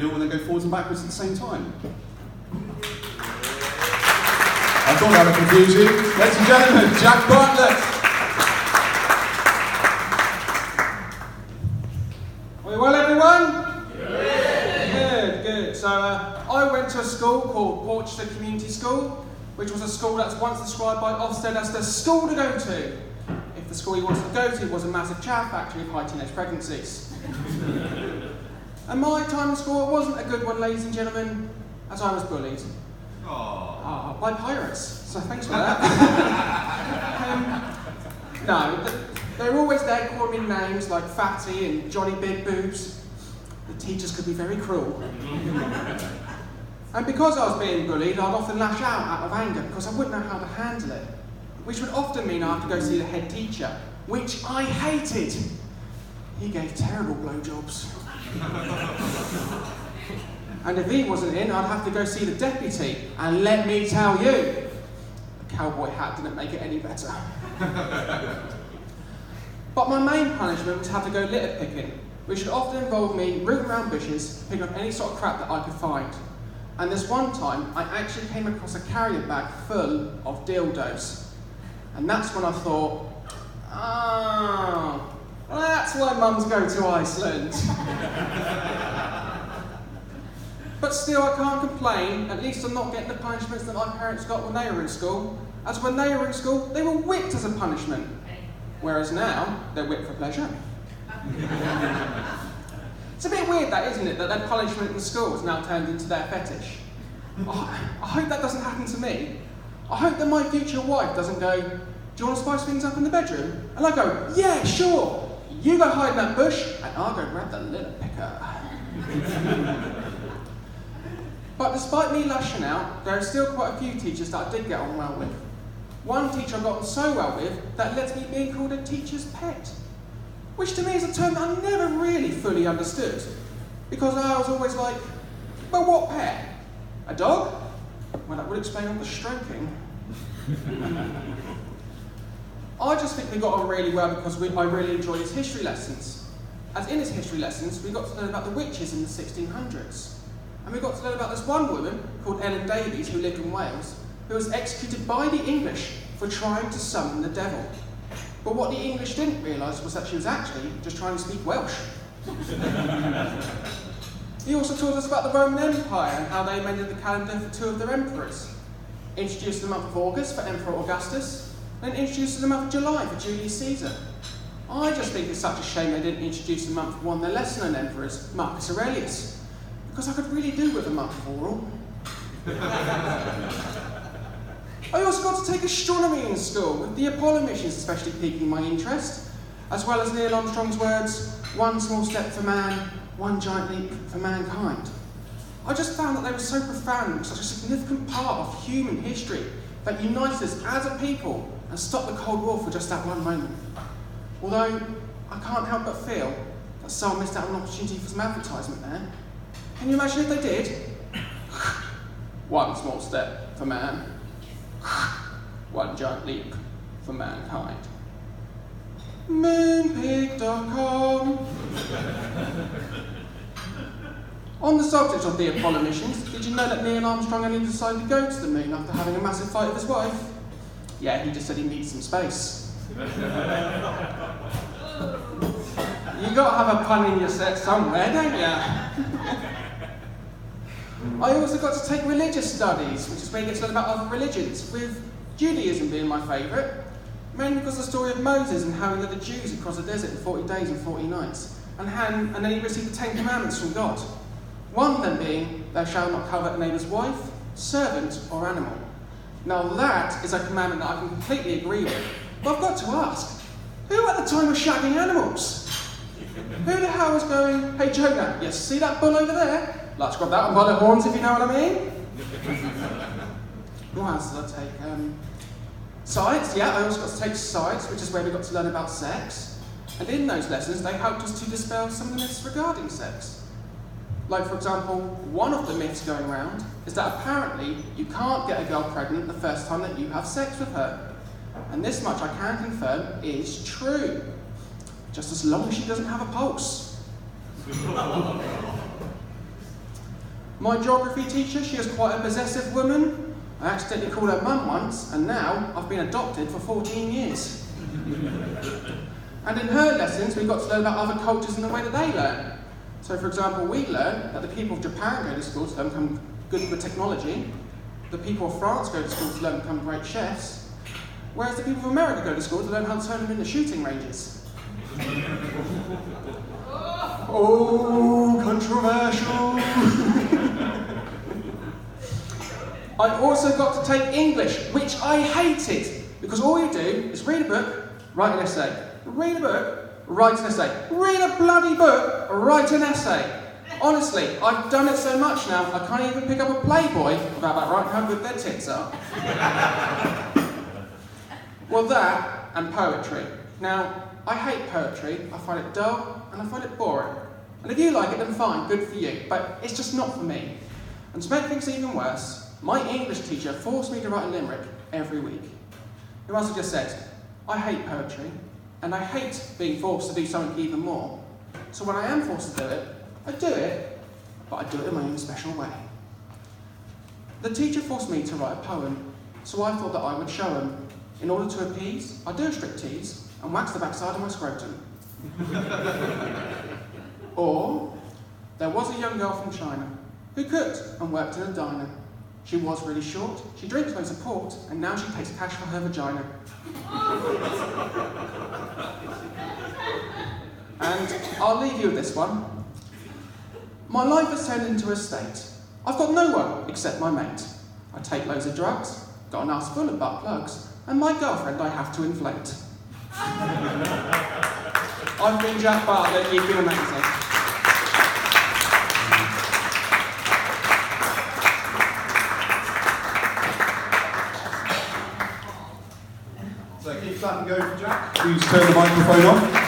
middle and then go forwards and backwards at the same time. I thought that would confuse you. Ladies and gentlemen, Jack Bartlett. Are you well, everyone? Yeah. Good. So I went to a school called Porchester Community School, which was a school that's once described by Ofsted as the school to go to if the school he wanted to go to was a massive chow factory of high teenage pregnancies. And my time in school wasn't a good one, ladies and gentlemen, as I was bullied. By pirates, so thanks for that. No, they were always there calling me names like Fatty and Johnny Big Boobs. The teachers could be very cruel. And because I was being bullied, I'd often lash out of anger because I wouldn't know how to handle it, which would often mean I had to go see the head teacher, which I hated. He gave terrible blowjobs. And if he wasn't in, I'd have to go see the deputy, and let me tell you, the cowboy hat didn't make it any better. But my main punishment was to have to go litter picking, which would often involve me rooting around bushes, picking up any sort of crap that I could find. And this one time, I actually came across a carrier bag full of dildos. And that's when I thought, well, that's why mums go to Iceland. But still, I can't complain. At least I'm not getting the punishments that my parents got when they were in school. As when they were in school, they were whipped as a punishment. Whereas now, they're whipped for pleasure. It's a bit weird that, isn't it, that their punishment in school has now turned into their fetish. I hope that doesn't happen to me. I hope that my future wife doesn't go, "Do you want to spice things up in the bedroom?" And I go, "Yeah, sure. You go hide in that bush, and I'll go grab the litter picker." But despite me lashing out, there are still quite a few teachers that I did get on well with. One teacher I got on so well with that led to me being called a teacher's pet, which to me is a term that I never really fully understood, because I was always like, well, what pet? A dog? Well, that would explain all the stroking. I just think we got on really well because I really enjoyed his history lessons. As in his history lessons, we got to learn about the witches in the 1600s. And we got to learn about this one woman called Ellen Davies who lived in Wales, who was executed by the English for trying to summon the devil. But what the English didn't realise was that she was actually just trying to speak Welsh. He also taught us about the Roman Empire and how they amended the calendar for two of their emperors. Introduced the month of August for Emperor Augustus, and introduced the month of July for Julius Caesar. I just think it's such a shame they didn't introduce the month of one of their lesser-known emperors, Marcus Aurelius, because I could really do with a month of oral. I also got to take astronomy in school, with the Apollo missions especially piquing my interest, as well as Neil Armstrong's words, "One small step for man, one giant leap for mankind." I just found that they were so profound and such a significant part of human history that united us as a people and stopped the Cold War for just that one moment. Although, I can't help but feel that someone missed out on an opportunity for some advertisement there. Can you imagine if they did? One small step for man, one giant leap for mankind. Moonpig.com. On the subject of the Apollo missions, did you know that Neil Armstrong only decided to go to the moon after having a massive fight with his wife? Yeah, he just said he needs some space. You gotta have a pun in your set somewhere, don't you? I also got to take religious studies, which is where you get to learn about other religions, with Judaism being my favourite, mainly because of the story of Moses and how he led the Jews across the desert in 40 days and 40 nights, and then he received the 10 Commandments from God. One of them being, "Thou shalt not covet a neighbour's wife, servant, or animal." Now that is a commandment that I can completely agree with, but I've got to ask, who at the time was shagging animals? Who the hell was going, "Hey Jonah, you see that bull over there? Let's grab that one by the horns," if you know what I mean? What else did I take? Science, yeah, I also got to take science, which is where we got to learn about sex. And in those lessons, they helped us to dispel some of the myths regarding sex. Like, for example, one of the myths going around is that apparently you can't get a girl pregnant the first time that you have sex with her. And this much I can confirm is true. Just as long as she doesn't have a pulse. My geography teacher, she was quite a possessive woman. I accidentally called her mum once, and now I've been adopted for 14 years. And in her lessons, we got to learn about other cultures and the way that they learn. So, for example, we learned that the people of Japan go to school to learn to become good with technology. The people of France go to school to learn to become great chefs. Whereas the people of America go to school to learn how to turn them into shooting ranges. Oh, controversial. I also got to take English, which I hated, because all you do is read a book, write an essay. Read a book, write an essay. Read a bloody book, write an essay. Honestly, I've done it so much now, I can't even pick up a Playboy without writing how good their tits are. Well, that and poetry. Now, I hate poetry, I find it dull, and I find it boring. And if you like it, then fine, good for you, but it's just not for me. And to make things even worse, my English teacher forced me to write a limerick every week. He must have just said, I hate poetry, and I hate being forced to do something even more. So when I am forced to do it, but I do it in my own special way. The teacher forced me to write a poem, so I thought that I would show him. In order to appease, I do a strict tease and wax the backside of my scrotum. Or, there was a young girl from China who cooked and worked in a diner. She was really short, she drinks loads of port, and now she pays cash for her vagina. And I'll leave you with this one. My life has turned into a state. I've got no one except my mate. I take loads of drugs, got an ass full of butt plugs, and my girlfriend I have to inflate. I've been Jack Bartlett, you've been amazing. So keep clapping going for Jack. Please turn the microphone off.